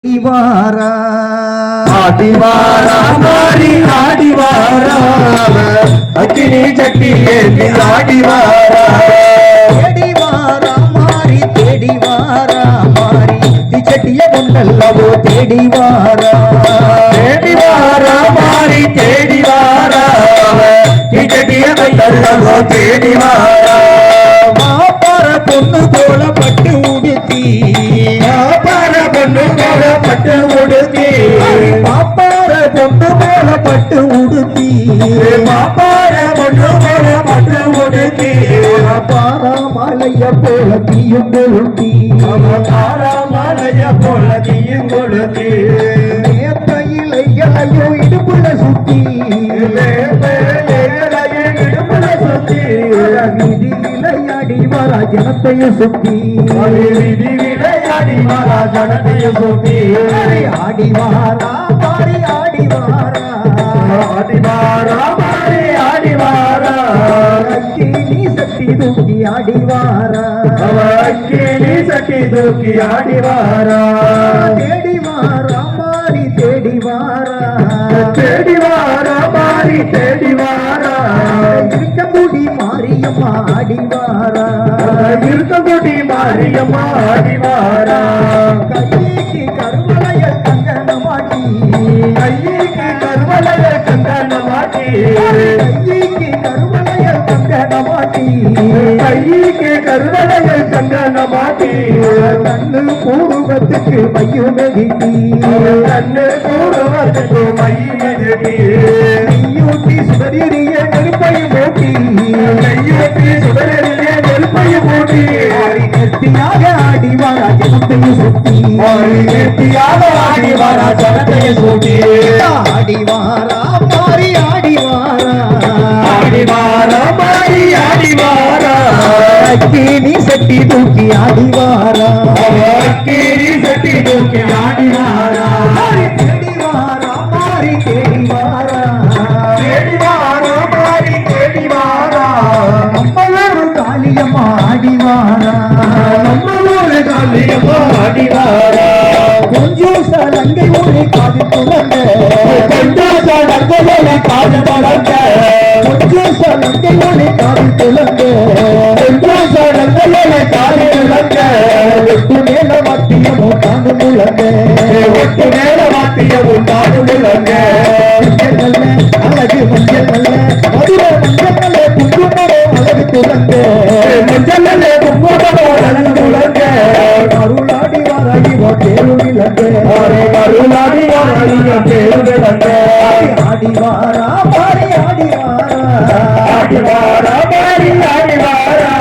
ஆடிவாரா ஆடிவாரா மாறி ஆடிவாரா அக்கினி சட்டி ஏந்தி ஆடிவாரா தேடிவாரா மாறி தேடிவாரா மாறி திச்சட்டிய கொண்டல்லவோ தேடிவாரா தேடிவாரா மாறி தேடிவாரா திச்சட்டிய கொண்டல்லவோ தேடிவாரா மாப்பார பொண்ணு போல பட்டு உடுத்தி மாப்பார பொண்ணு போல பட்டு உடுத்தி மாப்பார பொண்ணு போல பட்டு உடுத்தி மாப்பார பொண்ணு போல பட்டு உடுத்தி பாராமலைய போல தீயும் கொளுத்தி தாராமலைய போல தீயும் கொளுத்தி இலையோ இடுப்புல சுத்தி இடுப்புல சுத்தி விளையாடி வரா ஜனத்தையும் சுத்தி விளையாடி வரா ஜனத்தையும் சுத்தி ஆடி வாரா மாறி ஆடி வாரா ஆடி வாரா மாறி ஆடி வாரா நீ சக்தி தூக்கி ஆடி வாரா அக்கினி சட்டி தூக்கி ஆடி வாரா தேடி வாரா மாறி தேடி வாரா தேடி வாரா மாறி தேடி வாரா இருக்கமுடி மாரியம்மா ஆடி வாரா இருக்ககுடி மாரியம்மா ஆடி வாரா கைக்கு கருவளைய கங்கண மாட்டி கைக்கு கருவளைய கங்கண மாட்டி கைக்கு கருவளைய கங்கண மாட்டி கைக்கு கருவளைய கங்கண மாட்டி கண்ணு பூர்வத்துக்கு மையும் மெதிட்டி கண்ணு கூடுவதற்கு மையடி கையூட்டி சுடரிய நெருப்பையும் ஓட்டி கையெட்டி சுடரிலே நெருப்பையும் மூட்டி நெத்தியாக ஆடி வாரா ஜனத்தையும் சுத்தி நெத்தியாக ஆடி வாரா ஜனத்தையும் சூட்டி ஆடி வாரா மாறி ஆடி வாரா ஆடி வாரா மாறி ஆடி வாரா நீ சட்டி தூக்கி ஆடி வாரா அக்கினி சட்டி தூக்கி ஆடி வாரா தேடி வாரா மாறி தேடி வாரா தேடி வாரா மாறி தேடி வாரா நம்மளோடு காளியம்மா ஆடி வாரா நம்மளோட காளியம்மா ஆடி வாரா கொஞ்சம் சலங்கை ஒளி காது துணங்க கொஞ்சம் சடங்கோலை காது பழங்க கொஞ்சம் சலங்கை ஒளி காது துணங்க கொஞ்சம் சடங்கோலை காது பழங்க ஒட்டு மேல மத்தியமோ தாங்க முழங்க ஒட்டு மேல வாத்தியமும் காது பழங்க மஞ்சள் நல்ல அழகு மஞ்சள் நல்ல மதுரை மஞ்சள் நல்ல குங்குமரோ அழகு துணங்க மஞ்சள் குங்குமமோ அழகு பழங்க அருளாடி வாராயி தேரு விளங்க கருளாடி வாராய பேரு விளங்க ஆடி வாரா மாறி ஆடி வாரா ஆடி வாரா மாறி ஆடி வாரா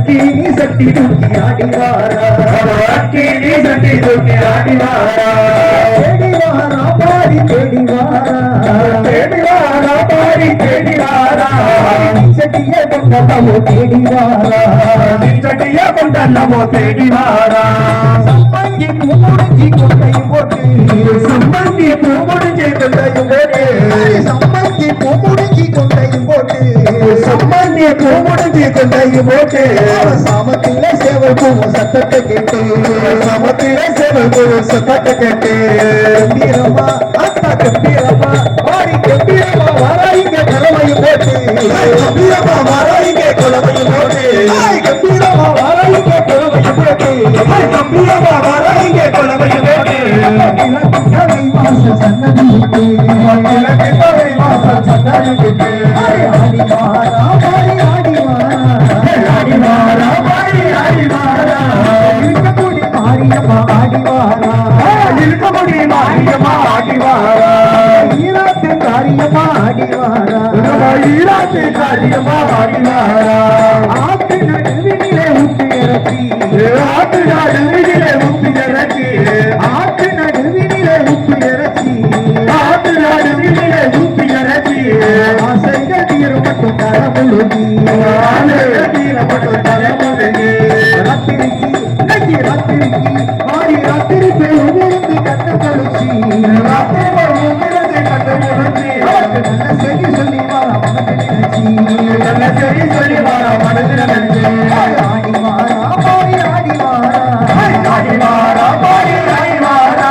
நீ சக்தி தூக்கி ஆடி வாரா அக்கினி சட்டி தூக்கி ஆடி வாரா தேடி வாரா மாறி தேடி வாரா தேடி வாரா மாறி தேடி வாரா சட்டிய கொண்டமோ தேடி வாரா சட்டிய கொண்டல்லமோ தேடி வாரா சம்பங்கி மூடுஞ்சி கொண்டையும் போட்டு சம்பந்தி பூ முடிஞ்சு கொண்டையும் போட்டு சம்பங்கி மூடுஞ்சி கொண்டையும் போட்டு சம்பந்தி பூ முடிஞ்சு கொண்டையும் போட்டு சாமத்தில சேவை போவோம் சத்தத்தை கேட்டு சமத்திலே சேவல் சத்தத்தை கேட்டு கம்பீரமா அத்தா கம்பீரமா ஆடி கம்பீரமா வராயிங்க தலைமையும் போட்டு கம்பீரமா வராயிங்க குழமையும் போட்டு கம்பீரமா வராயிங்க தலைமையும் போட்டு கம்பீரமா வராயிங்க குழமையும் போட்டு இலக்கை வாச சன்னதிக்கு இலக்கு தலை வாசல் சன்னதிக்கு ஆடி வாரா மாறி ஆடி வாரா ஆடி வாரா மாறி ஆடி வாரா இருக்கக்கூடிய மாரியம்மா ஆடி வாரா இருக்கமுடி மாரியம்மா ஆடி வாரா ஈராத்து காரியம்மா ஆடி வாரா ஈராத்து காரியம்மா ஆடி வாரா ஆத்து நடுவினிலே ஊத்து இறக்கி ஆட்டு நாடு வீதியிலே முப்பி இறக்கி ஆத்து நடுவினிலே ஊத்து இறக்கி ஆட்டு நாடு வீதியிலே முப்பி இறக்கி ஆசைகள் தீரும் மட்டும் தரமுழுகி தீரப்பட்டு தலைமுறைக்கு ராத்திரிக்கு இன்னைக்கு ராத்திரிக்கு ஆடி ராத்திரிக்கு உதிர்ந்து கட்ட கழிச்சி அவருக்கு நல்ல செய்தி சொல்லி வாரா மனதில் நினைச்சி நல்ல சரி சொல்லி வாரா மனதில் நினைச்சு ஆடி வாரா மாறி ஆடி வாரா ஆடி வாரா மாறி ஆடி வாரா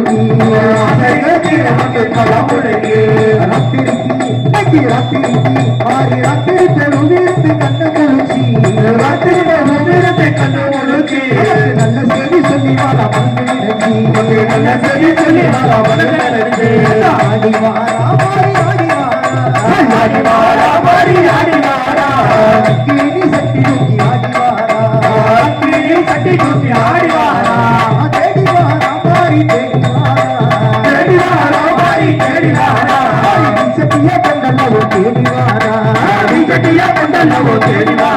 முழுகி ராத்திரிக்கு ஆறு ராத்திரி உதிர்த்து கண்ண முழுச்சி நல்ல செய்தி சொல்லி வாரா ஆடி வாரா ஆடி வாரா கிளி சட்டி தூக்கி ஆடி வாரா தேடி வாரா மாறி தேடி வாரா சட்டியா கண்டல்லவோ தேடி வாரா